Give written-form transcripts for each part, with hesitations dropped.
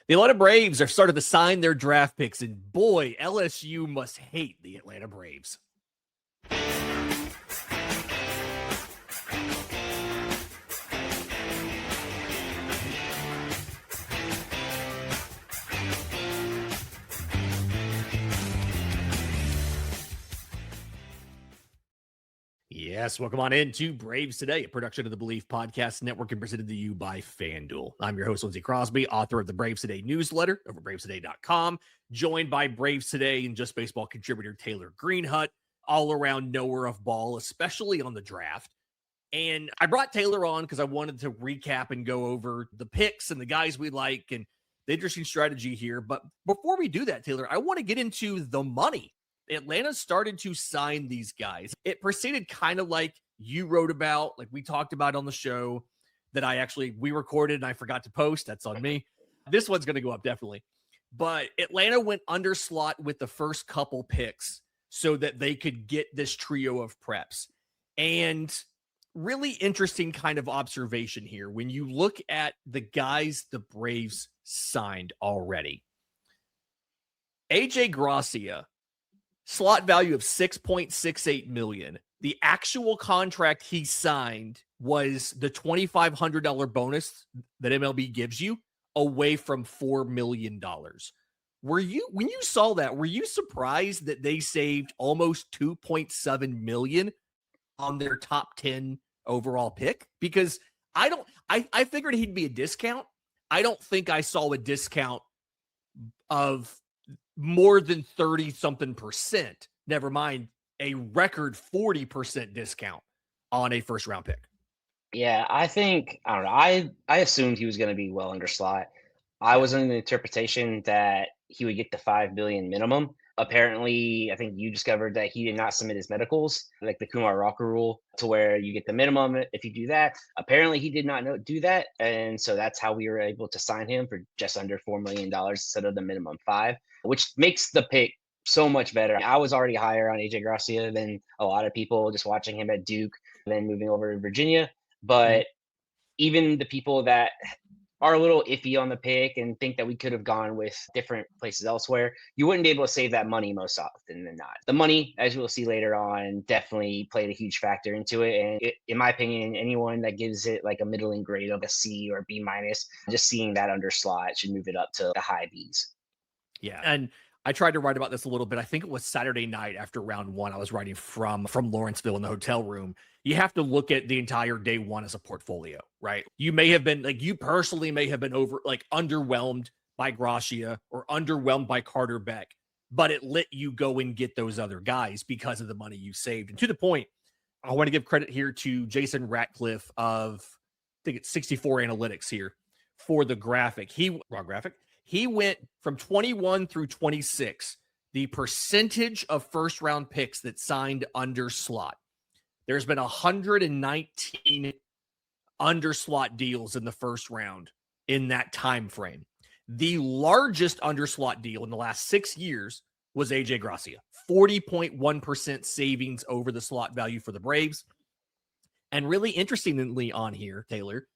The Atlanta Braves are starting to sign their draft picks, and boy, LSU must hate the Atlanta Braves. Yes, welcome on in to Braves Today, a production of the Belief Podcast Network and presented to you by FanDuel. I'm your host, Lindsay Crosby, author of the Braves Today newsletter over bravestoday.com, joined by Braves Today and Just Baseball contributor Taylor Greenhut, all around knower of ball, especially on the draft. And I brought Taylor on because I wanted to recap and go over the picks and the guys we like and the interesting strategy here. But before we do that, Taylor, I want to get into the money. Atlanta started to sign these guys. It proceeded kind of like you wrote about, like we talked about on the show that we recorded and I forgot to post. That's on me. This one's going to go up definitely. But Atlanta went underslot with the first couple picks so that they could get this trio of preps. And really interesting kind of observation here. When you look at the guys the Braves signed already, AJ Gracia, slot value of $6.68 million. The actual contract he signed was the $2,500 bonus that MLB gives you away from $4 million. When you saw that, were you surprised that they saved almost $2.7 million on their top 10 overall pick? Because I figured he'd be a discount. I don't think I saw a discount of more than 30-something%, never mind a record 40% discount on a first-round pick. Yeah, I don't know. I assumed he was going to be well under slot. I was under the interpretation that he would get the $5 million minimum. Apparently, I think you discovered that he did not submit his medicals, like the Kumar Rocker rule, to where you get the minimum if you do that. Apparently, he did not do that, and so that's how we were able to sign him for just under $4 million instead of the minimum $5 million, which makes the pick so much better. I was already higher on AJ Gracia than a lot of people just watching him at Duke and then moving over to Virginia. But even the people that are a little iffy on the pick and think that we could have gone with different places elsewhere, you wouldn't be able to save that money most often than not. The money, as you will see later on, definitely played a huge factor into it. And in my opinion, anyone that gives it like a middling grade of a C or B minus, just seeing that under slot should move it up to the high Bs. Yeah. And I tried to write about this a little bit. I think it was Saturday night after round one. I was writing from Lawrenceville in the hotel room. You have to look at the entire day one as a portfolio, right? You may have been you personally may have been underwhelmed by Gracia or underwhelmed by Carter Beck, but it let you go and get those other guys because of the money you saved. And to the point, I want to give credit here to Jason Ratcliffe of, I think it's 64 Analytics here for the graphic. He went from 21 through 26, the percentage of first-round picks that signed under slot. There's been 119 under slot deals in the first round in that time frame. The largest under slot deal in the last 6 years was AJ Gracia, 40.1% savings over the slot value for the Braves. And really interestingly on here, Taylor,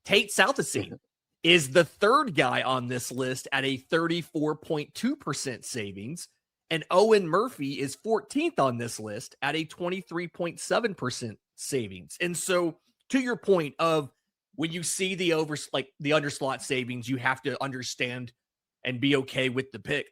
Tate Southesine is the third guy on this list at a 34.2% savings. And Owen Murphy is 14th on this list at a 23.7% savings. And so to your point of when you see the underslot savings, you have to understand and be okay with the pick.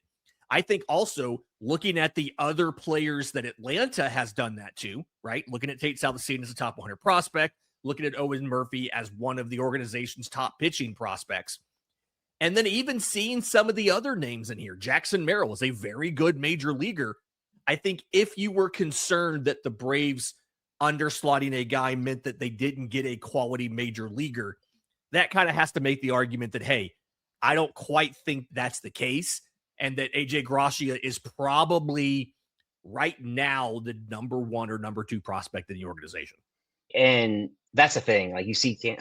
I think also looking at the other players that Atlanta has done that to, right? Looking at Tate Southesine as a top 100 prospect, looking at Owen Murphy as one of the organization's top pitching prospects. And then even seeing some of the other names in here. Jackson Merrill is a very good major leaguer. I think if you were concerned that the Braves underslotting a guy meant that they didn't get a quality major leaguer, that kind of has to make the argument that, hey, I don't quite think that's the case, and that AJ Gracia is probably right now the number one or number two prospect in the organization. And that's the thing. Like you see Tate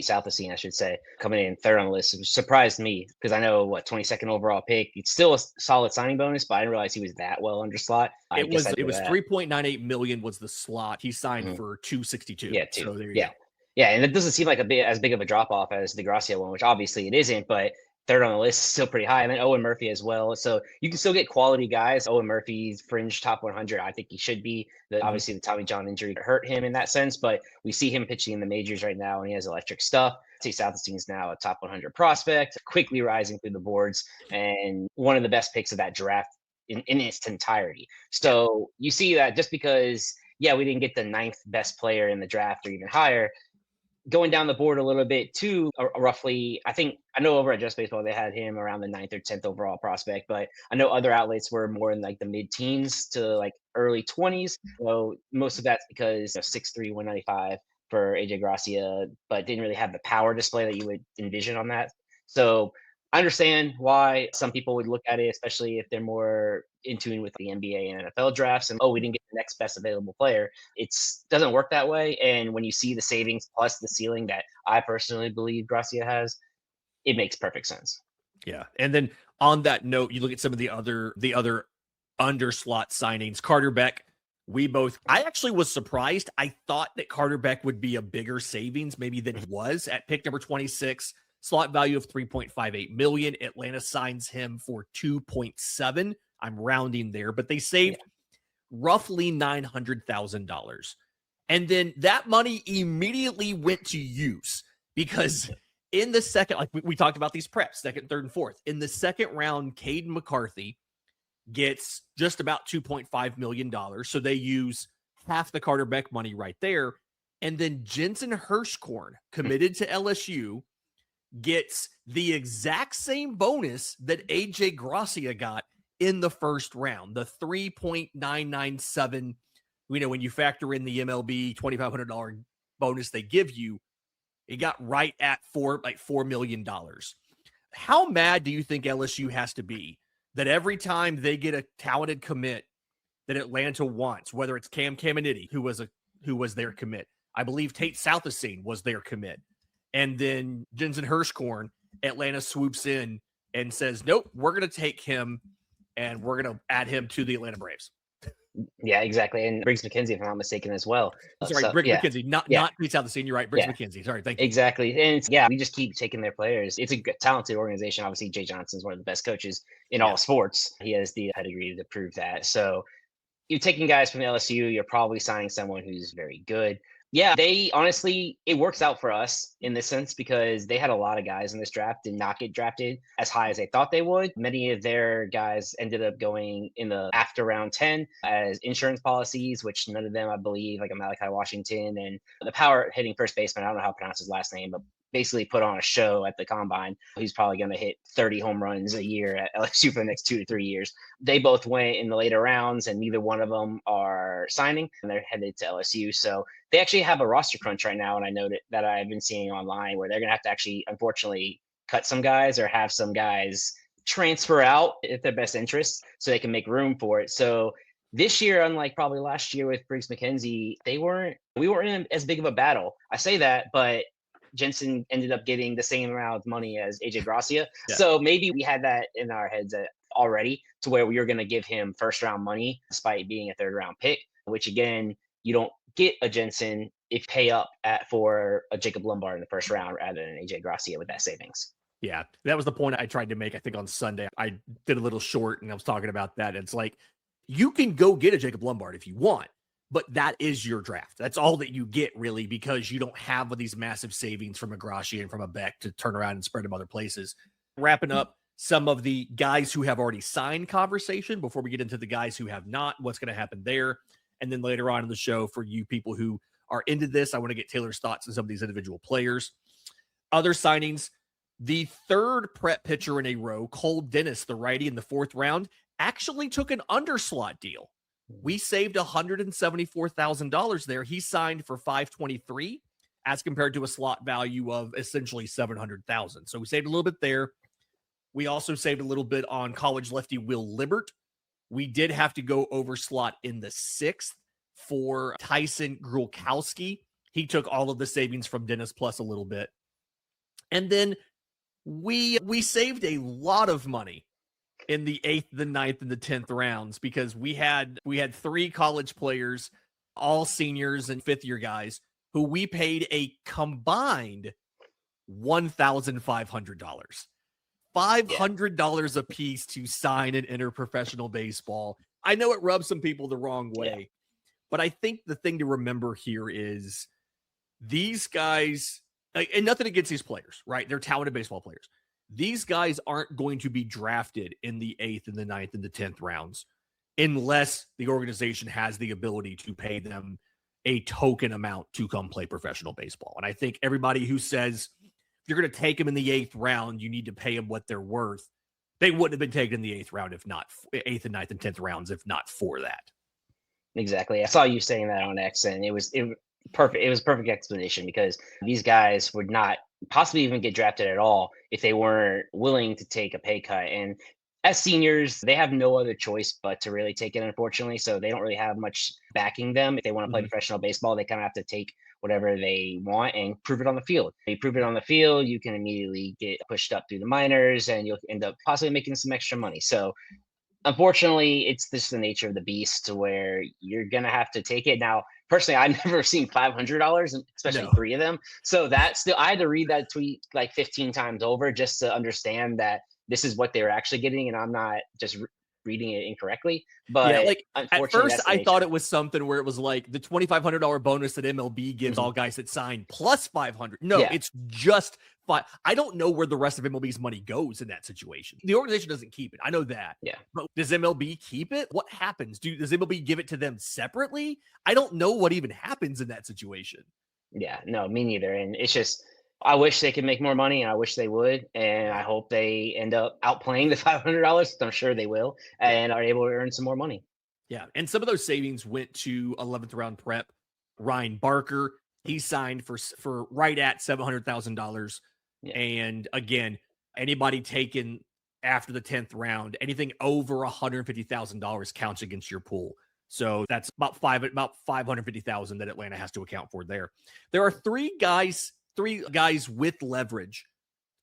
Southesine, I should say, coming in third on the list. It surprised me because I know 22nd overall pick. It's still a solid signing bonus, but I didn't realize he was that well under slot. It was $3.98 million was the slot. He signed for $262. Yeah, so there you go. Yeah, and it doesn't seem like as big of a drop off as the Gracia one, which obviously it isn't. But third on the list, still pretty high. And then Owen Murphy as well. So you can still get quality guys. Owen Murphy's fringe top 100. I think he should be. Obviously, the Tommy John injury hurt him in that sense, but we see him pitching in the majors right now, and he has electric stuff. Chase Southstein's now a top 100 prospect, quickly rising through the boards, and one of the best picks of that draft in its entirety. So you see that just because, yeah, we didn't get the ninth best player in the draft or even higher, going down the board a little bit too, roughly, I know over at Just Baseball, they had him around the 9th or 10th overall prospect, but I know other outlets were more in like the mid teens to like early 20s. So most of that's because 6'3", 195 for AJ Gracia, but didn't really have the power display that you would envision on that. So I understand why some people would look at it, especially if they're more in tune with the NBA and NFL drafts, and we didn't get the next best available player. It doesn't work that way. And when you see the savings plus the ceiling that I personally believe Gracia has, it makes perfect sense. Yeah. And then on that note, you look at some of the other underslot signings. Carter Beck, I actually was surprised. I thought that Carter Beck would be a bigger savings maybe than he was at pick number 26. Slot value of $3.58 million. Atlanta signs him for $2.7. I'm rounding there, but they saved roughly $900,000. And then that money immediately went to use because in the second, like we talked about these preps, second, third, and fourth. In the second round, Kadien McCarthy gets just about $2.5 million. So they use half the Carter Beck money right there. And then Jensen Hirschkorn, committed to LSU, gets the exact same bonus that AJ Gracia got in the first round, the 3.997. When you factor in the MLB $2,500 bonus they give you, it got right at $4 million. How mad do you think LSU has to be that every time they get a talented commit that Atlanta wants, whether it's Cam Caminiti, who was their commit, I believe Tate Southstine was their commit, and then Jensen Hirschkorn, Atlanta swoops in and says, nope, we're going to take him and we're going to add him to the Atlanta Braves. Yeah, exactly. And Briggs McKenzie, if I'm not mistaken, as well. Briggs McKenzie, not Tate Southstine. You're right. Briggs McKenzie. Sorry. Thank you. Exactly. And we just keep taking their players. It's a talented organization. Obviously, Jay Johnson's one of the best coaches in all sports. He has the pedigree to prove that. So you're taking guys from LSU, you're probably signing someone who's very good. Yeah, they honestly, it works out for us in this sense because they had a lot of guys in this draft did not get drafted as high as they thought they would. Many of their guys ended up going in the after round 10 as insurance policies, which none of them, I believe, like Malachi Washington and the power hitting first baseman, I don't know how to pronounce his last name, but basically put on a show at the combine. He's probably going to hit 30 home runs a year at LSU for the next 2 to 3 years. They both went in the later rounds, and neither one of them are signing, and they're headed to LSU. So they actually have a roster crunch right now, and I know that I've been seeing online where they're going to have to actually, unfortunately, cut some guys or have some guys transfer out at their best interest so they can make room for it. So this year, unlike probably last year with Briggs McKenzie, we weren't in as big of a battle. I say that, but Jensen ended up getting the same amount of money as AJ Gracia. Yeah. So maybe we had that in our heads already to where we were going to give him first round money despite being a third round pick, which again, you don't get a Jensen if you pay up for a Jacob Lombard in the first round rather than AJ Gracia with that savings. Yeah, that was the point I tried to make, I think, on Sunday. I did a little short and I was talking about that. It's like, you can go get a Jacob Lombard if you want, but that is your draft. That's all that you get, really, because you don't have these massive savings from a Gracia and from a Beck to turn around and spread them other places. Wrapping up some of the guys who have already signed conversation before we get into the guys who have not, what's going to happen there. And then later on in the show, for you people who are into this, I want to get Taylor's thoughts on some of these individual players. Other signings, the third prep pitcher in a row, Cole Dennis, the righty in the 4th round, actually took an underslot deal. We saved $174,000 there. He signed for $523 as compared to a slot value of essentially $700,000. So we saved a little bit there. We also saved a little bit on college lefty Will Libert. We did have to go over slot in the 6th for Tyson Grulkowski. He took all of the savings from Dennis plus a little bit. And then we saved a lot of money in the 8th, the 9th, and the 10th rounds because we had 3 college players, all seniors and 5th-year guys, who we paid a combined $1,500. $500 a piece to sign and enter professional baseball. I know it rubs some people the wrong way, but I think the thing to remember here is these guys, and nothing against these players, right? They're talented baseball players. These guys aren't going to be drafted in the 8th and the 9th and the 10th rounds unless the organization has the ability to pay them a token amount to come play professional baseball. And I think everybody who says if you're going to take them in the 8th round, you need to pay them what they're worth. They wouldn't have been taken in the 8th round if not 8th and 9th and 10th rounds, if not for that. Exactly. I saw you saying that on X, and it was perfect. It was a perfect explanation because these guys would not possibly even get drafted at all if they weren't willing to take a pay cut. And as seniors, they have no other choice but to really take it, unfortunately. So they don't really have much backing them. If they want to play professional baseball, they kind of have to take whatever they want and prove it on the field. If you prove it on the field, you can immediately get pushed up through the minors and you'll end up possibly making some extra money. So unfortunately, it's just the nature of the beast to where you're going to have to take it. Now, personally, I've never seen $500, especially 3 of them. So that's still, I had to read that tweet like 15 times over just to understand that this is what they were actually getting. And I'm not just reading it incorrectly. But yeah, like at first I thought it was something where it was like the $2,500 bonus that MLB gives all guys that sign plus 500. No, it's just fine. I don't know where the rest of MLB's money goes in that situation. The organization doesn't keep it. I know that. Yeah. But does MLB keep it? What happens? Does MLB give it to them separately? I don't know what even happens in that situation. Yeah, no, me neither. And it's just, I wish they could make more money, and I wish they would. And I hope they end up outplaying the $500. I'm sure they will, and are able to earn some more money. Yeah. And some of those savings went to 11th round prep Ryan Barker. He signed for right at $700,000. Yeah. And again, anybody taken after the 10th round, anything over $150,000 counts against your pool. So that's about 550,000 that Atlanta has to account for there. There are three guys with leverage,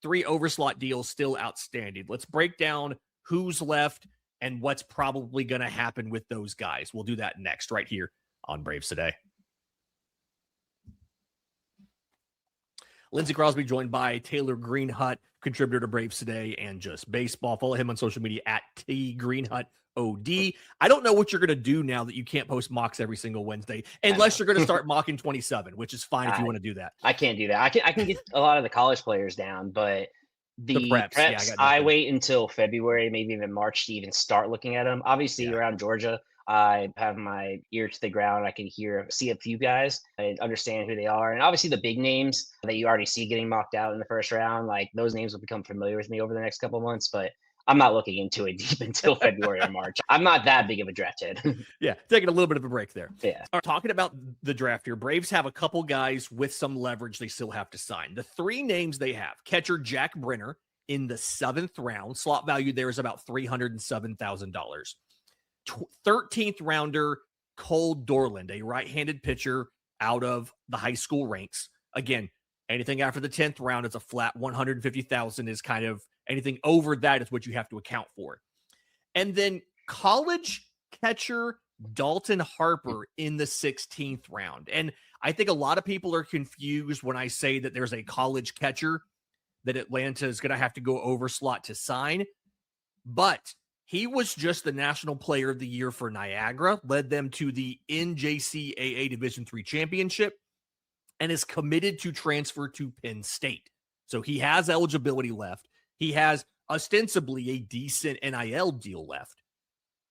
3 overslot deals still outstanding. Let's break down who's left and what's probably going to happen with those guys. We'll do that next right here on Braves Today. Lindsay Crosby joined by Taylor Greenhut, contributor to Braves Today and Just Baseball. Follow him on social media at TGreenhutOD. I don't know what you're going to do now that you can't post mocks every single Wednesday, unless you're going to start mocking 27, which is fine if you want to do that. I can't do that. I can get a lot of the college players down, but the preps I wait until February, maybe even March to even start looking at them. Obviously, around Georgia, I have my ear to the ground. I can see a few guys and understand who they are. And obviously the big names that you already see getting mocked out in the first round, like those names will become familiar with me over the next couple of months, but I'm not looking into it deep until February or March. I'm not that big of a draft head. Yeah, taking a little bit of a break there. Yeah. Talking about the draft here, Braves have a couple guys with some leverage they still have to sign. The 3 names they have: catcher Jack Brenner in the 7th round. Slot value there is about $307,000. 13th rounder Cole Dorland, a right-handed pitcher out of the high school ranks. Again, anything after the 10th round is a flat 150,000. Is kind of anything over that is what you have to account for. And then college catcher Dalton Harper in the 16th round. And I think a lot of people are confused when I say that there's a college catcher that Atlanta is going to have to go overslot to sign. But he was just the National Player of the Year for Niagara, led them to the NJCAA Division III championship, and is committed to transfer to Penn State. So he has eligibility left. He has ostensibly a decent NIL deal left.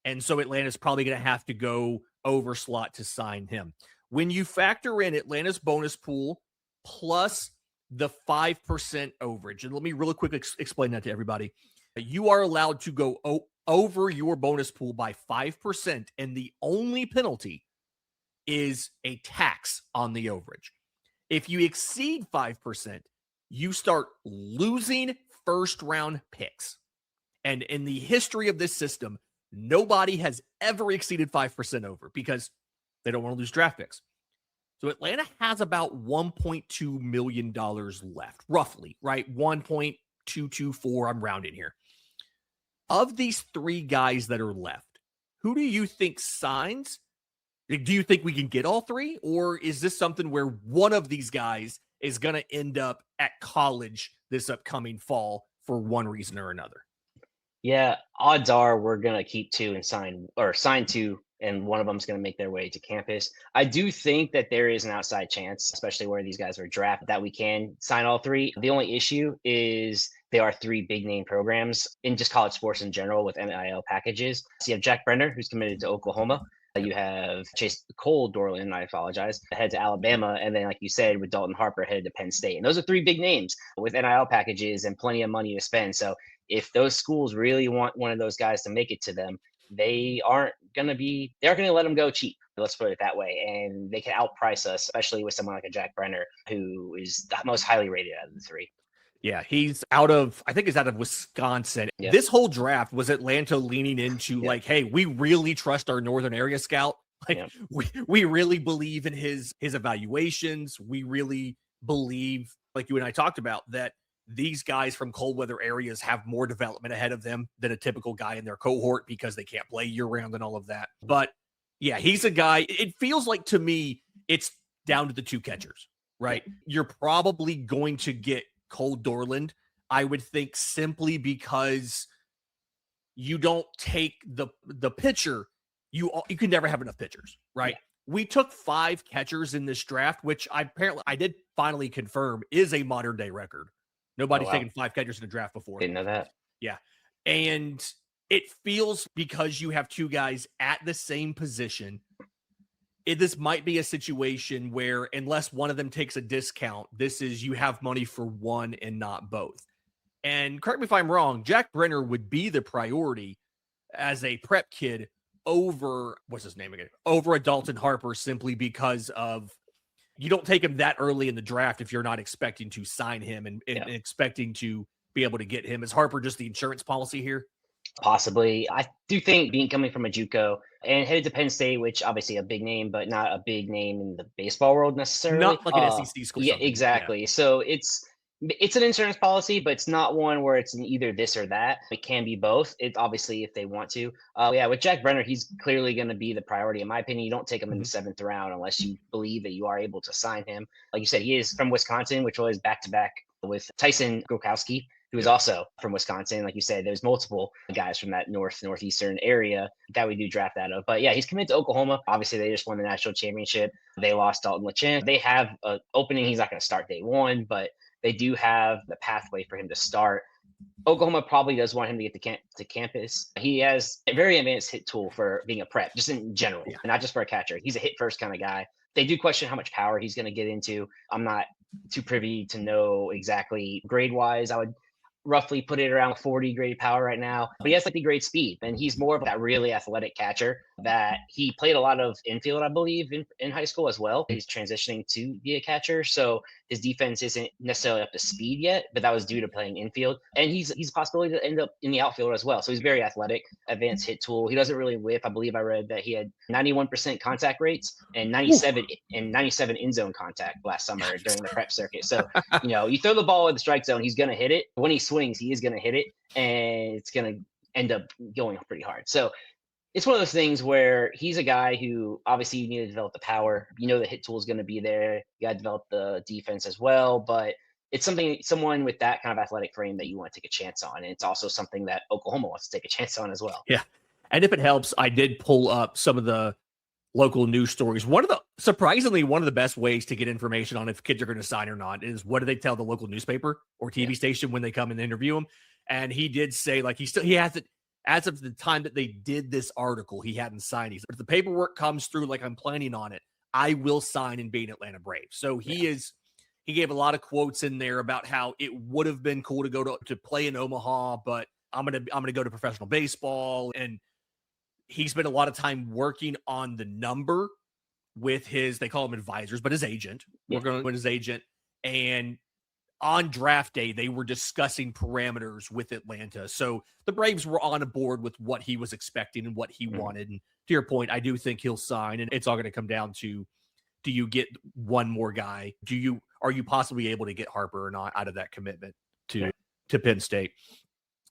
And so Atlanta's probably going to have to go overslot to sign him. When you factor in Atlanta's bonus pool plus the 5% overage, and let me really quickly explain that to everybody. You are allowed to go over your bonus pool by 5%, and the only penalty is a tax on the overage. If you exceed 5%, you start losing first-round picks. And in the history of this system, nobody has ever exceeded 5% over because they don't want to lose draft picks. So Atlanta has about $1.2 million left, roughly, right? 1.224, I'm rounding here. Of these 3 guys that are left, who do you think signs? Do you think we can get all 3? Or is this something where one of these guys is going to end up at college this upcoming fall for one reason or another. Yeah, odds are we're gonna keep two and sign two, and one of them's gonna make their way to campus. I do think that there is an outside chance, especially where these guys are drafted, that we can sign all three. The only issue is there are three big name programs in just college sports in general with NIL packages. So you have Jack Brenner, who's committed to Oklahoma. You have Chase Cole Dorland, I apologize, head to Alabama. And then, like you said, with Dalton Harper headed to Penn State. And those are three big names with NIL packages and plenty of money to spend. So if those schools really want one of those guys to make it to them, they're going to let them go cheap. Let's put it that way. And they can outprice us, especially with someone like a Jack Brenner, who is the most highly rated out of the three. Yeah, he's out of Wisconsin. Yeah. This whole draft was Atlanta leaning into like, hey, we really trust our northern area scout. Like we really believe in his evaluations. We really believe, like you and I talked about, that these guys from cold weather areas have more development ahead of them than a typical guy in their cohort because they can't play year round and all of that. But yeah, he's a guy. It feels like to me, it's down to the two catchers, right? You're probably going to get Cole Dorland, I would think, simply because you don't take the pitcher. You can never have enough pitchers, right? Yeah. We took 5 catchers in this draft, which I did finally confirm is a modern day record. Nobody's taken 5 catchers in a draft before. Didn't know that. Yeah. And it feels, because you have 2 guys at the same position, this might be a situation where, unless one of them takes a discount, you have money for one and not both. And correct me if I'm wrong, Jack Brenner would be the priority as a prep kid over, what's his name again? Over a Dalton Harper, simply because of, you don't take him that early in the draft if you're not expecting to sign him and expecting to be able to get him. Is Harper just the insurance policy here? Possibly. I do think coming from a JUCO and headed to Penn State, which obviously a big name, but not a big name in the baseball world necessarily. Not like an SEC school. Yeah, exactly. Yeah. So it's an insurance policy, but it's not one where it's either this or that. It can be both. It obviously, if they want to. With Jack Brenner, he's clearly going to be the priority. In my opinion, you don't take him in the 7th round unless you believe that you are able to sign him. Like you said, he is from Wisconsin, which was back-to-back with Tyson Grulkowski, who is also from Wisconsin. Like you said, there's multiple guys from that northeastern area that we do draft out of. But yeah, he's committed to Oklahoma. Obviously, they just won the national championship. They lost Dalton Harper. They have an opening. He's not going to start day one, but they do have the pathway for him to start. Oklahoma probably does want him to get to campus. He has a very advanced hit tool for being a prep, just in general, not just for a catcher. He's a hit first kind of guy. They do question how much power he's going to get into. I'm not too privy to know exactly grade wise. I would roughly put it around 40 grade power right now, but he has like the great speed, and he's more of that really athletic catcher that he played a lot of infield, I believe, in high school as well. He's transitioning to be a catcher, so his defense isn't necessarily up to speed yet, but that was due to playing infield. And he's a possibility to end up in the outfield as well. So he's very athletic, advanced hit tool. He doesn't really whip. I believe I read that he had 91% contact rates and 97 in zone contact last summer during the prep circuit. So, you throw the ball in the strike zone, he's going to hit it. When he swings, he is going to hit it, and it's going to end up going pretty hard. So it's one of those things where he's a guy who obviously you need to develop the power. The hit tool is going to be there. You got to develop the defense as well, but it's someone with that kind of athletic frame that you want to take a chance on. And it's also something that Oklahoma wants to take a chance on as well. Yeah. And if it helps, I did pull up some of the local news stories. Surprisingly, one of the best ways to get information on if kids are going to sign or not is, what do they tell the local newspaper or TV station when they come and interview them? And he did say, like, he has it. As of the time that they did this article, he hadn't signed. He said, if the paperwork comes through like I'm planning on it, I will sign and be an Atlanta Brave. So he gave a lot of quotes in there about how it would have been cool to go to play in Omaha, but I'm gonna go to professional baseball. And he spent a lot of time working on the number with they call him advisors, but his agent. We're going with his agent. And on draft day, they were discussing parameters with Atlanta. So the Braves were on board with what he was expecting and what he wanted. And to your point, I do think he'll sign. And it's all going to come down to, do you get one more guy? Are you possibly able to get Harper or not out of that commitment to Penn State?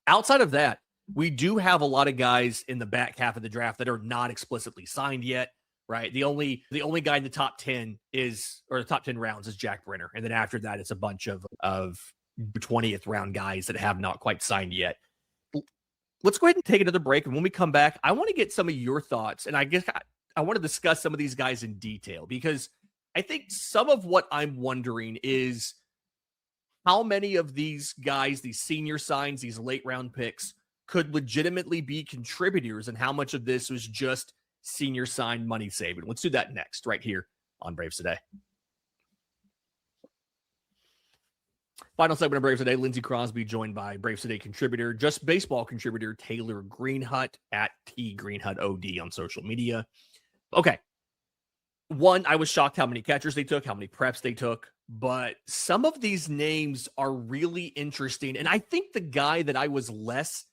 Outside of that, we do have a lot of guys in the back half of the draft that are not explicitly signed yet. Right. The only guy in the top 10 the top 10 rounds is Jack Brenner. And then after that, it's a bunch of 20th round guys that have not quite signed yet. Let's go ahead and take another break. And when we come back, I want to get some of your thoughts. And I guess I want to discuss some of these guys in detail, because I think some of what I'm wondering is how many of these guys, these senior signs, these late round picks, could legitimately be contributors, and how much of this was just senior sign money saving. Let's do that next, right here on Braves Today. Final segment of Braves Today. Lindsay Crosby joined by Braves Today contributor, Just Baseball contributor Taylor Greenhut at TGreenhutOD on social media. Okay. One, I was shocked how many catchers they took, how many preps they took, but some of these names are really interesting. And I think the guy that I was least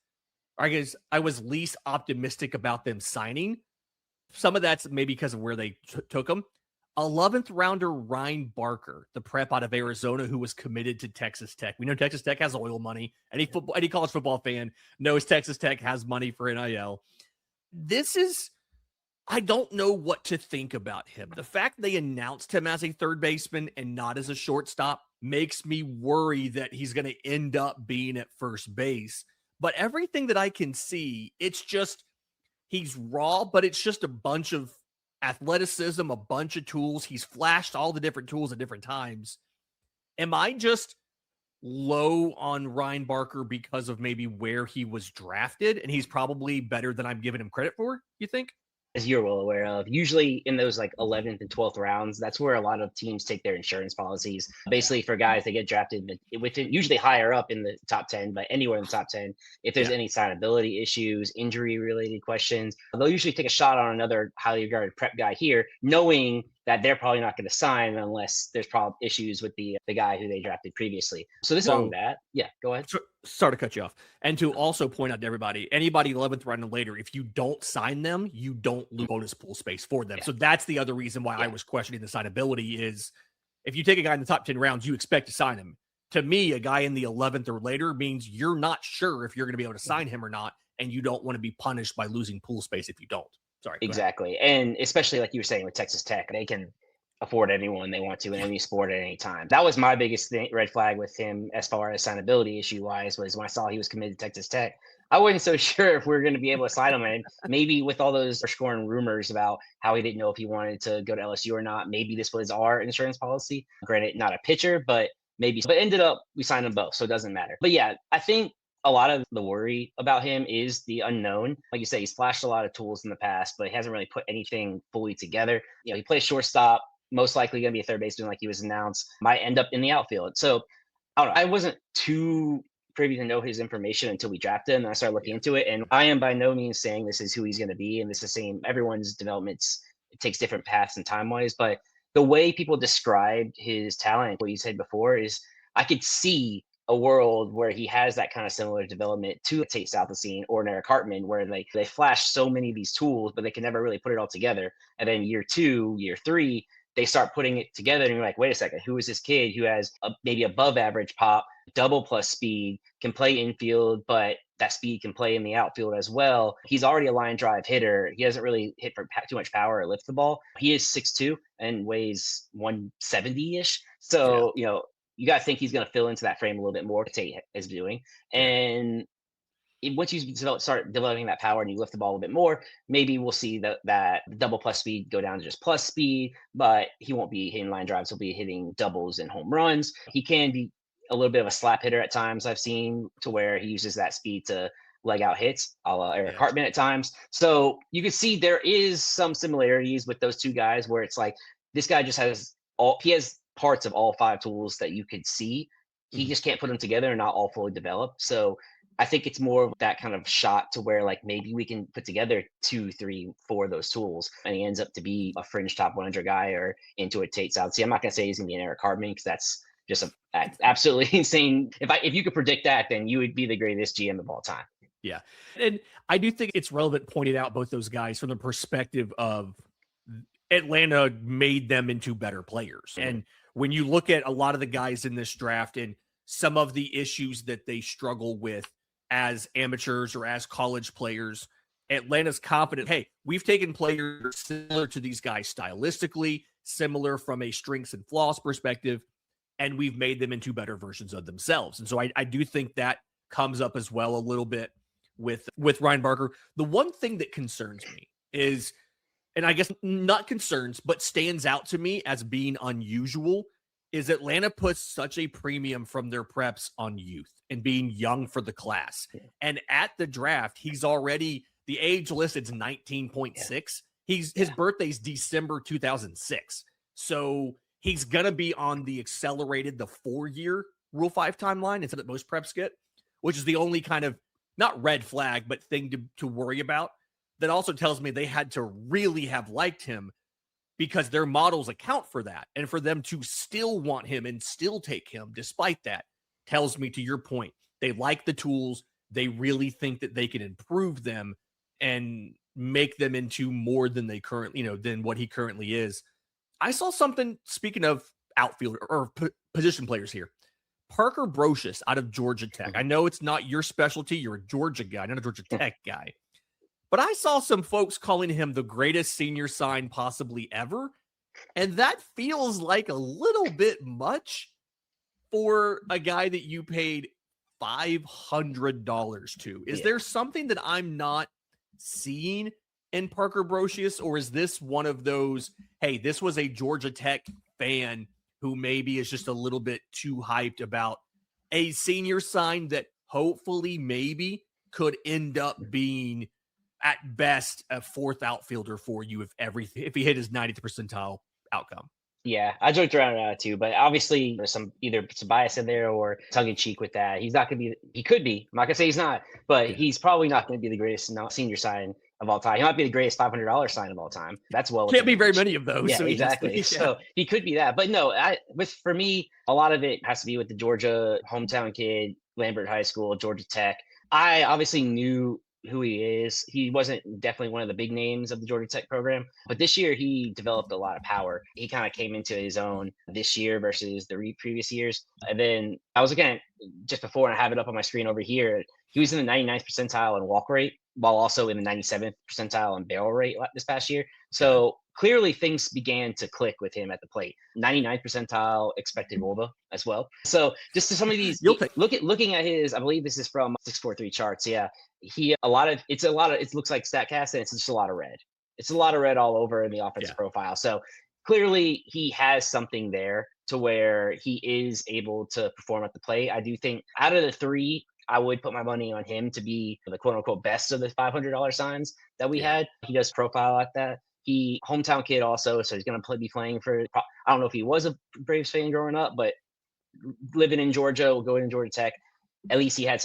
optimistic about them signing, some of that's maybe because of where they took him. 11th rounder Ryan Barker, the prep out of Arizona, who was committed to Texas Tech. We know Texas Tech has oil money. Any college football fan knows Texas Tech has money for NIL. I don't know what to think about him. The fact they announced him as a third baseman and not as a shortstop makes me worry that he's going to end up being at first base. But everything that I can see, it's just, he's raw, but it's just a bunch of athleticism, a bunch of tools. He's flashed all the different tools at different times. Am I just low on Ryan Barker because of maybe where he was drafted, and he's probably better than I'm giving him credit for, you think? As you're well aware of, usually in those like 11th and 12th rounds, that's where a lot of teams take their insurance policies. Basically, for guys that get drafted within, usually higher up in the top 10, but anywhere in the top 10, if there's any signability issues, injury related questions, they'll usually take a shot on another highly regarded prep guy here, knowing that they're probably not going to sign unless there's probably issues with the guy who they drafted previously. So this is on that. Yeah, go ahead. Sorry to cut you off. And to also point out to everybody, anybody 11th round and later, if you don't sign them, you don't lose bonus pool space for them. Yeah. So that's the other reason why I was questioning the signability is if you take a guy in the top 10 rounds, you expect to sign him. To me, a guy in the 11th or later means you're not sure if you're going to be able to sign him or not, and you don't want to be punished by losing pool space if you don't. Sorry. Exactly. And especially like you were saying with Texas Tech, they can afford anyone they want to in any sport at any time. That was my biggest red flag with him as far as signability issue wise, was when I saw he was committed to Texas Tech. I wasn't so sure if we were going to be able to sign him. And maybe with all those Hirschkorn rumors about how he didn't know if he wanted to go to LSU or not, maybe this was our insurance policy. Granted, not a pitcher, but maybe. But ended up, we signed them both, so it doesn't matter. But yeah, I think a lot of the worry about him is the unknown. Like you say, he's flashed a lot of tools in the past, but he hasn't really put anything fully together. You know, he plays shortstop, most likely going to be a third baseman like he was announced, might end up in the outfield. So I don't know. I wasn't too privy to know his information until we drafted him, and I started looking into it. And I am by no means saying this is who he's going to be. And this is the same, everyone's developments, it takes different paths and time-wise. But the way people described his talent, what you said before, is I could see a world where he has that kind of similar development to Tate Southwestine or Eric Hartman, where they flash so many of these tools, but they can never really put it all together. And then year 2, year 3, they start putting it together, and you're like, wait a second, who is this kid who has maybe above average pop, double plus speed, can play infield, but that speed can play in the outfield as well. He's already a line drive hitter. He doesn't really hit for too much power or lift the ball. He is 6'2" and weighs 170-ish. So, you know, you got to think he's going to fill into that frame a little bit more, Tate is doing. And once you start developing that power and you lift the ball a little bit more, maybe we'll see that double plus speed go down to just plus speed, but he won't be hitting line drives. He'll be hitting doubles and home runs. He can be a little bit of a slap hitter at times, I've seen, to where he uses that speed to leg out hits, a la Eric Hartman at times. So you can see there is some similarities with those two guys, where it's like this guy just has parts of all 5 tools that you could see. He just can't put them together and not all fully developed. So I think it's more of that kind of shot to where like maybe we can put together 2, 3, 4 of those tools, and he ends up to be a fringe top 100 guy or into a Tate South. See, I'm not going to say he's going to be an Eric Hartman, because that's just absolutely insane. If you could predict that, then you would be the greatest GM of all time. Yeah. And I do think it's relevant pointing out both those guys from the perspective of Atlanta made them into better players. Mm-hmm. And when you look at a lot of the guys in this draft and some of the issues that they struggle with as amateurs or as college players, Atlanta's confident, hey, we've taken players similar to these guys stylistically, similar from a strengths and flaws perspective, and we've made them into better versions of themselves. And so I do think that comes up as well a little bit with Ryan Barker. The one thing that concerns me is, and I guess not concerns, but stands out to me as being unusual, is Atlanta puts such a premium from their preps on youth and being young for the class. Yeah. And at the draft, he's already, the age listed is 19.6. His birthday's December 2006. So he's going to be on the accelerated, the 4-year Rule 5 timeline instead of most preps get, which is the only kind of, not red flag, but thing to worry about. That also tells me they had to really have liked him, because their models account for that. And for them to still want him and still take him despite that tells me, to your point, they like the tools. They really think that they can improve them and make them into more than they currently, than what he currently is. I saw something, speaking of outfielder or position players here, Parker Brocious out of Georgia Tech. I know it's not your specialty. You're a Georgia guy, not a Georgia Tech guy. But I saw some folks calling him the greatest senior sign possibly ever. And that feels like a little bit much for a guy that you paid $500 to. Is there something that I'm not seeing in Parker Brocious? Or is this one of those, hey, this was a Georgia Tech fan who maybe is just a little bit too hyped about a senior sign that hopefully maybe could end up being at best a fourth outfielder for you if he hit his 90th percentile outcome? Yeah, I joked around about it too, but obviously there's either some bias in there or tongue in cheek with that. He's not going to be, he could be, I'm not going to say he's not, but he's probably not going to be the greatest senior sign of all time. He might be the greatest $500 sign of all time. That's Can't be very many of those. Yeah, so exactly. So he could be that, but no, for me, a lot of it has to be with the Georgia hometown kid, Lambert High School, Georgia Tech. I obviously knew who he is. He wasn't definitely one of the big names of the Georgia Tech program, but this year he developed a lot of power. He kind of came into his own this year versus the previous years. And then I was looking at just before, and I have it up on my screen over here. He was in the 99th percentile in walk rate, while also in the 97th percentile in barrel rate this past year. So clearly things began to click with him at the plate. 99th percentile expected WOBA as well. So just to some of these, looking at his, I believe this is from 643 charts. Yeah. It looks like StatCast, and it's just a lot of red. It's a lot of red all over in the offensive profile. So clearly he has something there to where he is able to perform at the plate. I do think out of the three, I would put my money on him to be the quote unquote best of the $500 signs that we had. He does profile like that. He hometown kid also, so he's going to be playing for, I don't know if he was a Braves fan growing up, but living in Georgia, going to Georgia Tech, at least he has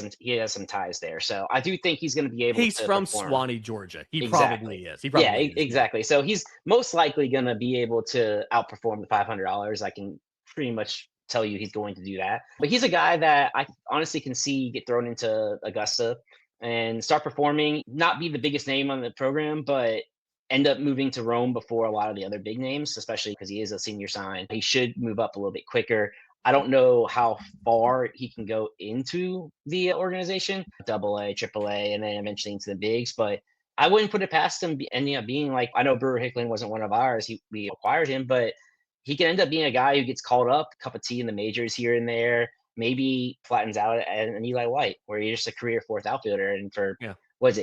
some ties there. So I do think he's going to be able to He's from perform. Swanee, Georgia. He Exactly. probably is. Exactly. So he's most likely going to be able to outperform the $500. I can pretty much tell you he's going to do that. But he's a guy that I honestly can see get thrown into Augusta and start performing, not be the biggest name on the program, but end up moving to Rome before a lot of the other big names, especially because he is a senior sign. He should move up a little bit quicker. I don't know how far he can go into the organization, AA, AAA, and then eventually into the bigs, but I wouldn't put it past him ending up being like, I know Brewer Hickling wasn't one of ours. We acquired him, but he can end up being a guy who gets called up, cup of tea in the majors here and there, maybe flattens out at an Eli White, where you're just a career fourth outfielder. And for,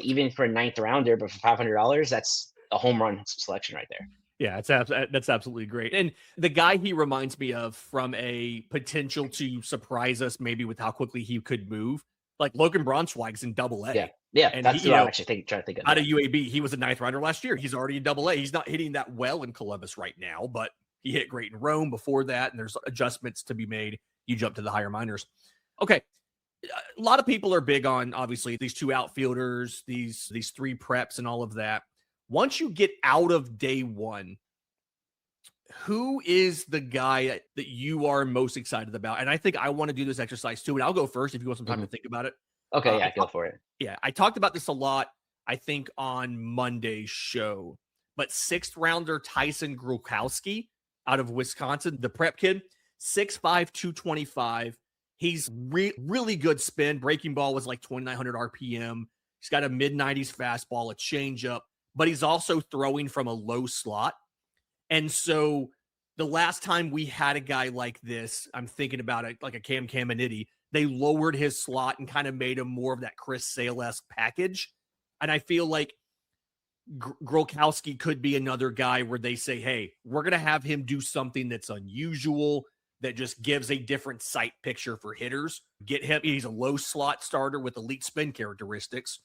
even for a 9th rounder, but for $500, that's a home run selection right there. Yeah, that's absolutely great. And the guy he reminds me of from a potential to surprise us maybe with how quickly he could move, like Logan Braunschweig's in AA. Yeah, and that's what I'm actually trying to think of. Out of UAB, he was a 9th rounder last year. He's already in AA. He's not hitting that well in Columbus right now, but he hit great in Rome before that, and there's adjustments to be made. You jump to the higher minors. Okay. A lot of people are big on, obviously, these 2 outfielders, these 3 preps and all of that. Once you get out of day one, who is the guy that you are most excited about? And I think I want to do this exercise too, and I'll go first if you want some time to think about it. Okay, go for it. Yeah, I talked about this a lot, I think, on Monday's show. But 6th rounder Tyson Grulkowski out of Wisconsin, the prep kid, 6'5", 225. He's really good spin. Breaking ball was like 2,900 RPM. He's got a mid-90s fastball, a changeup, but he's also throwing from a low slot. And so The last time we had a guy like this, I'm thinking about it like a Cam Caminiti, they lowered his slot and kind of made him more of that Chris Sale-esque package. And I feel like Grulkowski could be another guy where they say, hey, we're going to have him do something that's unusual, that just gives a different sight picture for hitters. Get him. He's a low slot starter with elite spin characteristics.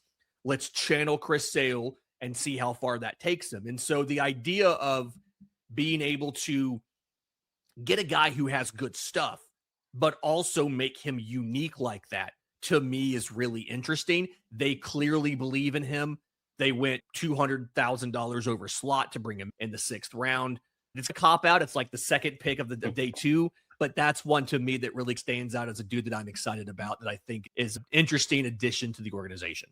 Let's channel Chris Sale and see how far that takes him. And so the idea of being able to get a guy who has good stuff, but also make him unique like that, to me is really interesting. They clearly believe in him. They went $200,000 over slot to bring him in the 6th round. It's a cop out. It's like the second pick of day 2, but that's one to me that really stands out as a dude that I'm excited about, that I think is an interesting addition to the organization.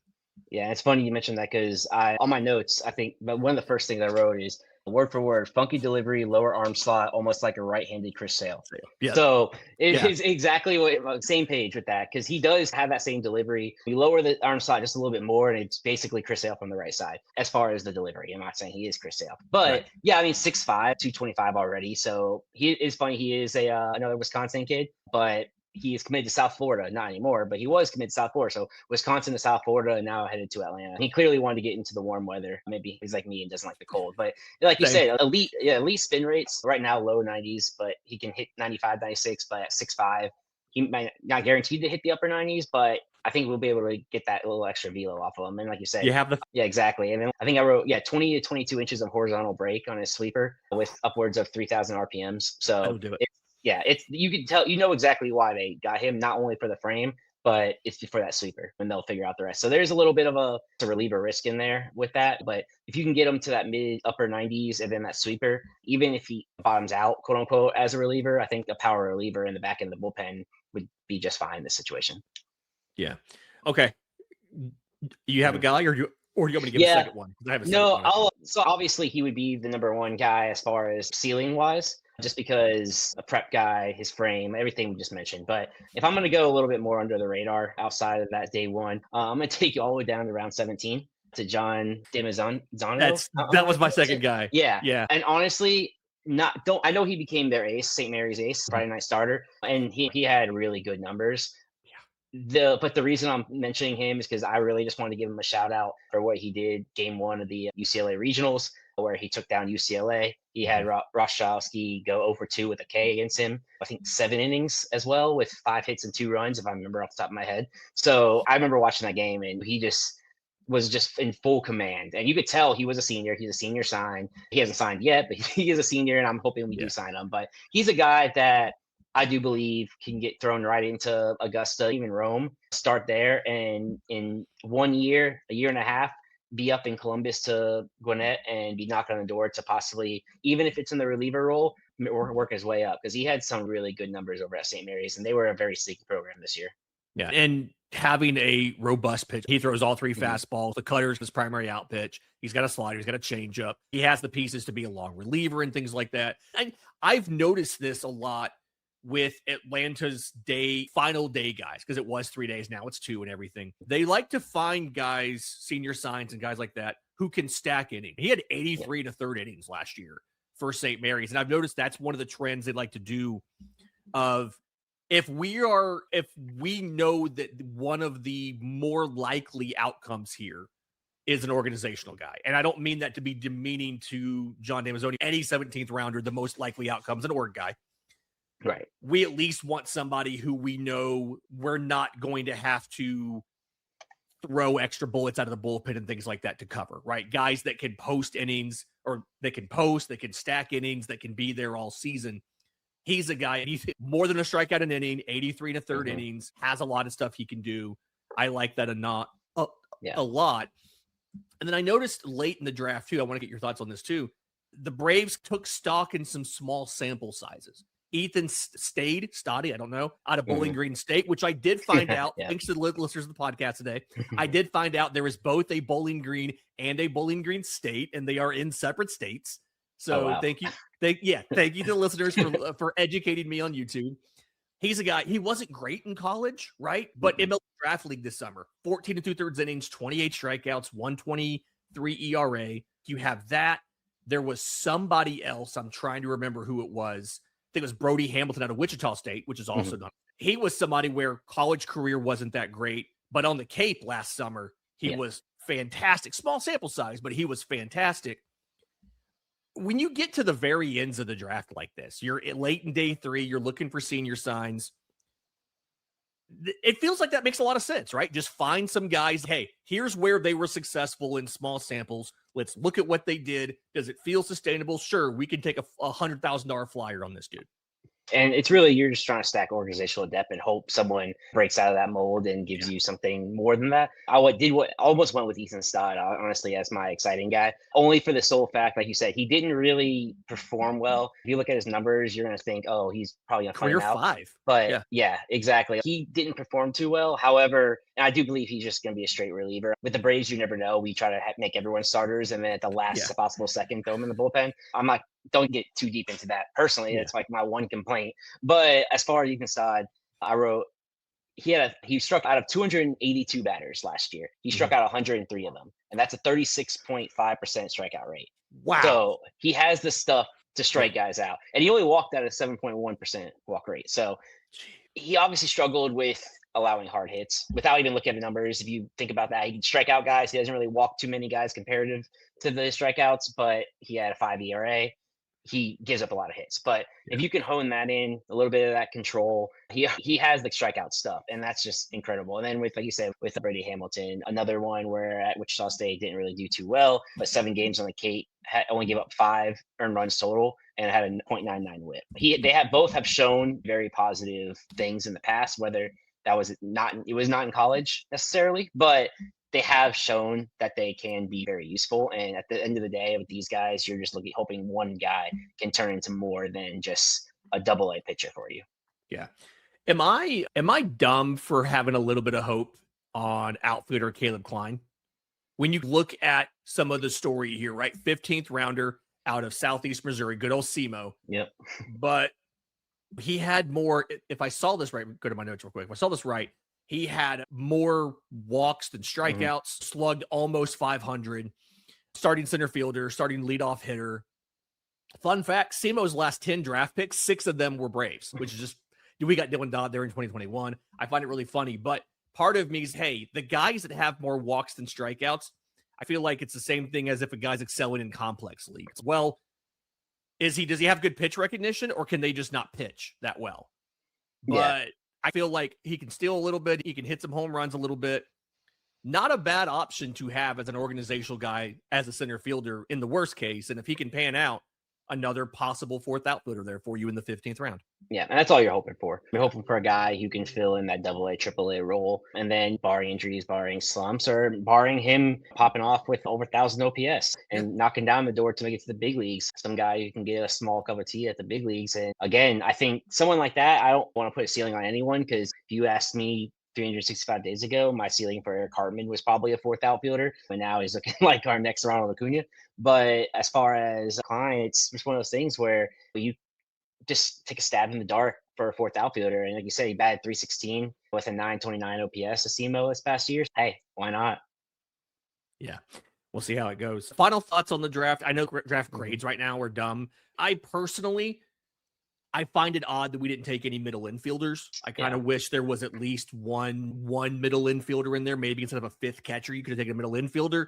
Yeah, it's funny you mentioned that because on my notes, I think one of the first things I wrote is word for word, funky delivery, lower arm slot, almost like a right-handed Chris Sale. Yeah. So it is exactly what same page with that, because he does have that same delivery. You lower the arm slot just a little bit more, and it's basically Chris Sale from the right side as far as the delivery. I'm not saying he is Chris Sale, but yeah, I mean 6'5", 225 already. So he is funny. He is another Wisconsin kid, but he is committed to South Florida, not anymore, but he was committed to South Florida. So Wisconsin to South Florida, and now headed to Atlanta. He clearly wanted to get into the warm weather. Maybe he's like me and doesn't like the cold. But like you said, elite spin rates right now, low 90s, but he can hit 95, 96. But at 6'5", he might not guaranteed to hit the upper 90s, but I think we'll be able to get that little extra velo off of him. And like you said, yeah, exactly. And then I think I wrote 20 to 22 inches of horizontal break on his sweeper with upwards of 3,000 RPMs. So it's you can tell, you know exactly why they got him, not only for the frame, but it's for that sweeper, and they'll figure out the rest. So there's a little bit of a reliever risk in there with that. But if you can get him to that mid upper 90s and then that sweeper, even if he bottoms out, quote unquote, as a reliever, I think a power reliever in the back end of the bullpen would be just fine in this situation. Yeah. Okay. You have a guy, or do you want me to give a second one? I have a second one. So obviously he would be the number one guy as far as ceiling wise, just because a prep guy, his frame, everything we just mentioned. But if I'm going to go a little bit more under the radar outside of that day 1, I'm going to take you all the way down to round 17 to John Damzonio. That was my second guy. Yeah. And honestly, I know he became their ace, St. Mary's ace, Friday night starter, and he had really good numbers. But the reason I'm mentioning him is because I really just wanted to give him a shout out for what he did game 1 of the UCLA regionals, where he took down UCLA. He had Roszkowski go 0-2 with a K against him. I think 7 innings as well, with 5 hits and 2 runs, if I remember off the top of my head. So I remember watching that game, and he just was just in full command. And you could tell he was a senior. He's a senior sign. He hasn't signed yet, but he is a senior, and I'm hoping we do sign him. But he's a guy that I do believe can get thrown right into Augusta, even Rome, start there, and in 1 year, a year and a half, be up in Columbus to Gwinnett and be knocking on the door to possibly, even if it's in the reliever role, work his way up, because he had some really good numbers over at St. Mary's, and they were a very sneaky program this year. Yeah, and having a robust pitch. He throws all 3 fastballs. The cutter is his primary out pitch. He's got a slider. He's got a changeup. He has the pieces to be a long reliever and things like that. And I've noticed this a lot with Atlanta's final day guys, because it was 3 days, now it's 2 and everything. They like to find guys, senior signs and guys like that, who can stack innings. He had 83 to third innings last year for St. Mary's. And I've noticed that's one of the trends they like to do, of if we know that one of the more likely outcomes here is an organizational guy. And I don't mean that to be demeaning to John Damzonio. Any 17th rounder, the most likely outcome is an org guy. Right. We at least want somebody who we know we're not going to have to throw extra bullets out of the bullpen and things like that to cover, right? Guys that can post innings, or they can stack innings, that can be there all season. He's a guy, and he's more than a strikeout an inning, 83 to third innings, has a lot of stuff he can do. I like that a lot. And then I noticed late in the draft too, I want to get your thoughts on this too, the Braves took stock in some small sample sizes. Ethan Stoddy, I don't know, out of Bowling Green State, which I did find out, thanks to the listeners of the podcast today. I did find out there is both a Bowling Green and a Bowling Green State, and they are in separate states. So thank you. Thank you to the listeners for educating me on YouTube. He's a guy, he wasn't great in college, right? But MLB Draft League this summer, 14 2/3 innings, 28 strikeouts, 1.23 ERA. You have that. There was somebody else. I'm trying to remember who it was. I think it was Brody Hamilton out of Wichita State, which is also not. He was somebody where college career wasn't that great, but on the Cape last summer, he was fantastic. Small sample size, but he was fantastic. When you get to the very ends of the draft like this, you're late in day 3, you're looking for senior signs. It feels like that makes a lot of sense, right? Just find some guys. Hey, here's where they were successful in small samples. Let's look at what they did. Does it feel sustainable? Sure, we can take a $100,000 flyer on this dude. And it's really, you're just trying to stack organizational depth and hope someone breaks out of that mold and gives you something more than that. I almost went with Ethan Stott, honestly, as my exciting guy, only for the sole fact, like you said, he didn't really perform well. If you look at his numbers, you're going to think, oh, he's probably going to Career out. 5. But yeah, exactly. He didn't perform too well. However, and I do believe he's just going to be a straight reliever. With the Braves, you never know. We try to make everyone starters, and then at the last possible second, throw him in the bullpen. Don't get too deep into that. Personally, it's like my one complaint. But as far as Ethan Stott, I wrote he struck out of 282 batters last year. He struck out 103 of them, and that's a 36.5% strikeout rate. Wow! So he has the stuff to strike guys out, and he only walked at a 7.1% walk rate. So he obviously struggled with allowing hard hits. Without even looking at the numbers, if you think about that, he can strike out guys. He doesn't really walk too many guys comparative to the strikeouts, but he had a 5 ERA. He gives up a lot of hits. But if you can hone that in, a little bit of that control, he has the strikeout stuff, and that's just incredible. And then with, like you said, with Brady Hamilton, another one where at Wichita State didn't really do too well, but 7 games on the Cape, only gave up 5 earned runs total, and had a .99 whip. Both have shown very positive things in the past, whether it was not in college necessarily, but they have shown that they can be very useful. And at the end of the day, with these guys, you're just hoping one guy can turn into more than just a double-A pitcher for you. Yeah. Am I dumb for having a little bit of hope on outfielder Caleb Klein? When you look at some of the story here, right? 15th rounder out of Southeast Missouri, good old SEMO. Yep. But he had more, if I saw this right, go to my notes real quick. If I saw this right, he had more walks than strikeouts, slugged almost 500, starting center fielder, starting leadoff hitter. Fun fact, SEMO's last 10 draft picks, 6 of them were Braves, which is just, we got Dylan Dodd there in 2021. I find it really funny, but part of me is, hey, the guys that have more walks than strikeouts, I feel like it's the same thing as if a guy's excelling in complex leagues. Well, does he have good pitch recognition, or can they just not pitch that well? But I feel like he can steal a little bit. He can hit some home runs a little bit. Not a bad option to have as an organizational guy, as a center fielder in the worst case. And if he can pan out, another possible 4th outfielder there for you in the 15th round. Yeah, and that's all you're hoping for. You're hoping for a guy who can fill in that AA, AAA role, and then barring injuries, barring slumps, or barring him popping off with over 1,000 OPS and knocking down the door to make it to the big leagues. Some guy who can get a small cup of tea at the big leagues. And again, I think someone like that, I don't want to put a ceiling on anyone, because if you asked me 365 days ago, my ceiling for Eric Hartman was probably a 4th outfielder, and now he's looking like our next Ronald Acuna. But as far as Klein, it's just one of those things where you just take a stab in the dark for a 4th outfielder. And like you said, he batted 316 with a 929 OPS a SEMO this past year. Hey, why not? Yeah, we'll see how it goes. Final thoughts on the draft. I know draft grades right now are dumb. I find it odd that we didn't take any middle infielders. I kind of wish there was at least one middle infielder in there. Maybe instead of a 5th catcher, you could have taken a middle infielder.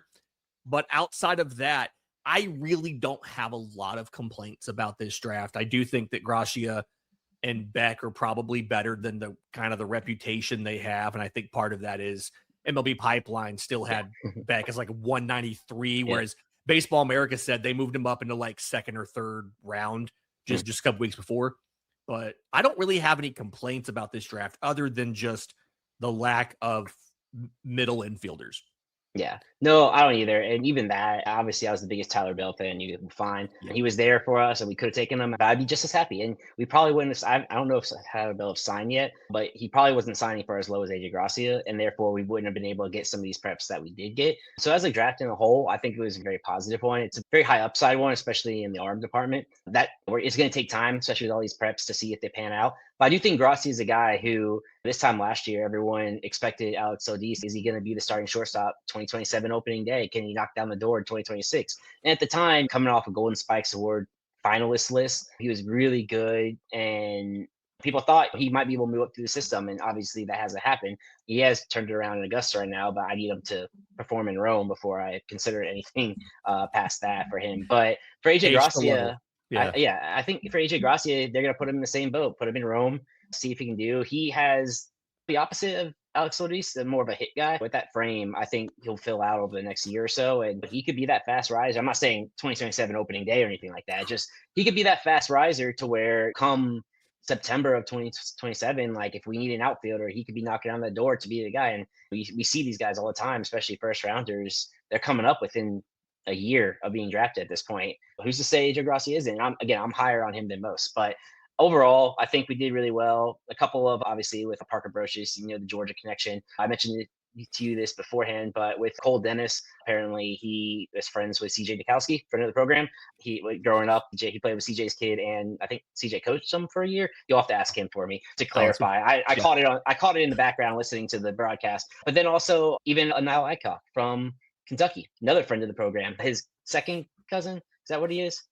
But outside of that, I really don't have a lot of complaints about this draft. I do think that Gracia and Beck are probably better than the kind of the reputation they have. And I think part of that is MLB Pipeline still had Beck as like 193, whereas Baseball America said they moved him up into like 2nd or 3rd round just a couple weeks before. But I don't really have any complaints about this draft other than just the lack of middle infielders. Yeah, no, I don't either. And even that, obviously, I was the biggest Tyler Bell fan. You could find he was there for us, and we could have taken him. I'd be just as happy. And we probably wouldn't have. I don't know if Tyler Bell have signed yet, but he probably wasn't signing for as low as AJ Gracia, and therefore we wouldn't have been able to get some of these preps that we did get. So as a draft in a whole, I think it was a very positive one. It's a very high upside one, especially in the arm department. That it's going to take time, especially with all these preps, to see if they pan out. But I do think Gracia is a guy who this time last year, everyone expected Alex Solis. Is he going to be the starting shortstop 2027 opening day? Can he knock down the door in 2026? And at the time, coming off a Golden Spikes Award finalist list, he was really good. And people thought he might be able to move up through the system. And obviously that hasn't happened. He has turned it around in Augusta right now, but I need him to perform in Rome before I consider anything past that for him. But for AJ Gracia, I think for AJ Gracia, they're going to put him in the same boat, put him in Rome, see if he can do. He has the opposite of Alex Solis, more of a hit guy. With that frame, I think he'll fill out over the next year or so, and he could be that fast riser. I'm not saying 2027 opening day or anything like that. Just he could be that fast riser to where come September of 2027, like if we need an outfielder, he could be knocking on the door to be the guy. And we see these guys all the time, especially first rounders. They're coming up within a year of being drafted at this point. Who's to say AJ Gracia isn't? I'm higher on him than most, but overall, I think we did really well. A couple of obviously with Parker Brocious, the Georgia connection. I mentioned to you this beforehand, but with Cole Dennis, apparently he is friends with CJ Dukowski, friend of the program. He growing up, he played with CJ's kid, and I think CJ coached him for a year. You'll have to ask him for me to clarify. I caught it in the background listening to the broadcast. But then also even Niall Aycock from Kentucky, another friend of the program. His second cousin, is that what he is?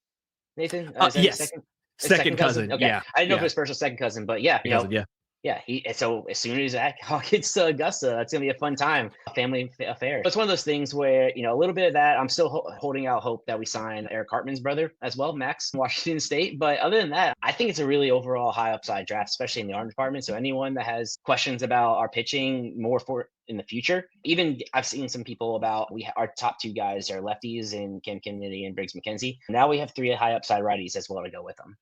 Nathan? Yes. Second cousin. Okay. Yeah. I didn't know if it was first or second cousin, but yeah, so as soon as Aycock gets to Augusta, that's gonna be a fun time, a family affair. It's one of those things where a little bit of that. I'm still holding out hope that we sign Eric Hartman's brother as well, Max, from Washington State. But other than that, I think it's a really overall high upside draft, especially in the arm department. So anyone that has questions about our pitching more for in the future, even I've seen some people about our top two guys are lefties in Cam Kennedy and Briggs McKenzie. Now we have three high upside righties as well to go with them,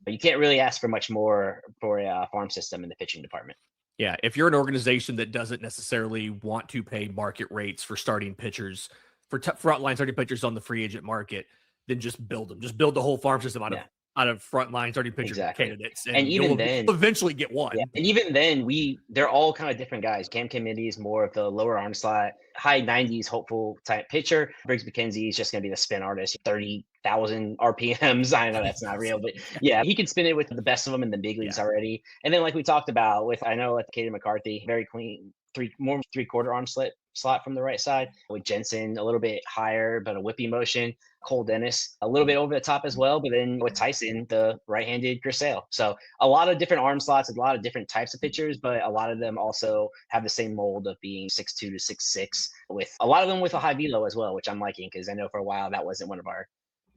but you can't really ask for much more for a farm system in the pitching department. Yeah, if you're an organization that doesn't necessarily want to pay market rates for starting pitchers, for frontline starting pitchers on the free agent market, then just build them. Just build the whole farm system out of frontline starting pitcher candidates, and even then eventually get one. Yeah, and even then, they're all kind of different guys. Cam Kennedy is more of the lower arm slot, high 90s hopeful type pitcher. Briggs McKenzie is just going to be the spin artist, 30,000 RPMs. I know that's not real, but yeah, he can spin it with the best of them in the big leagues already. And then, like we talked about with, I know, Kadien McCarthy, very clean, three-quarter arm slot from the right side. With Jensen, a little bit higher, but a whippy motion. Cole Dennis, a little bit over the top as well. But then with Tyson, the right-handed Gracia. So a lot of different arm slots, a lot of different types of pitchers, but a lot of them also have the same mold of being 6'2" to 6'6", with a lot of them with a high velo as well, which I'm liking because I know for a while that wasn't one of our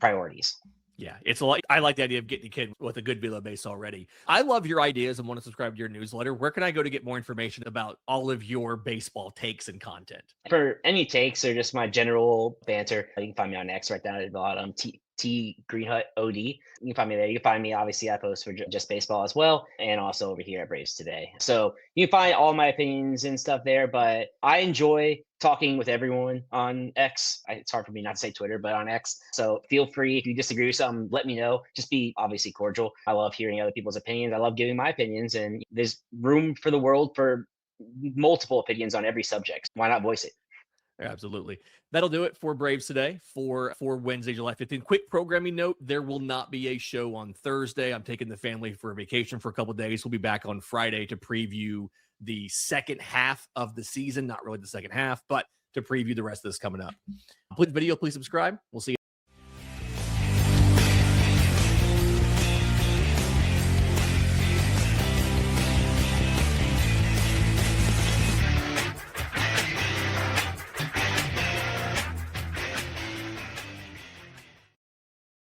priorities. Yeah, it's a lot. I like the idea of getting a kid with a good velo base already. I love your ideas and want to subscribe to your newsletter. Where can I go to get more information about all of your baseball takes and content? For any takes or just my general banter, you can find me on X right down at the bottom. T Greenhut OD. You can find me there. You can find me, obviously, I post for just baseball as well, and also over here at Braves Today. So you can find all my opinions and stuff there, but I enjoy talking with everyone on X. It's hard for me not to say Twitter, but on X. So feel free, if you disagree with something, let me know. Just be obviously cordial. I love hearing other people's opinions. I love giving my opinions, and there's room for the world for multiple opinions on every subject. Why not voice it? Absolutely. That'll do it for Braves Today for Wednesday, July 15th. Quick programming note, there will not be a show on Thursday. I'm taking the family for a vacation for a couple of days. We'll be back on Friday to preview the second half of the season. Not really the second half, but to preview the rest of this coming up. Please subscribe. We'll see you.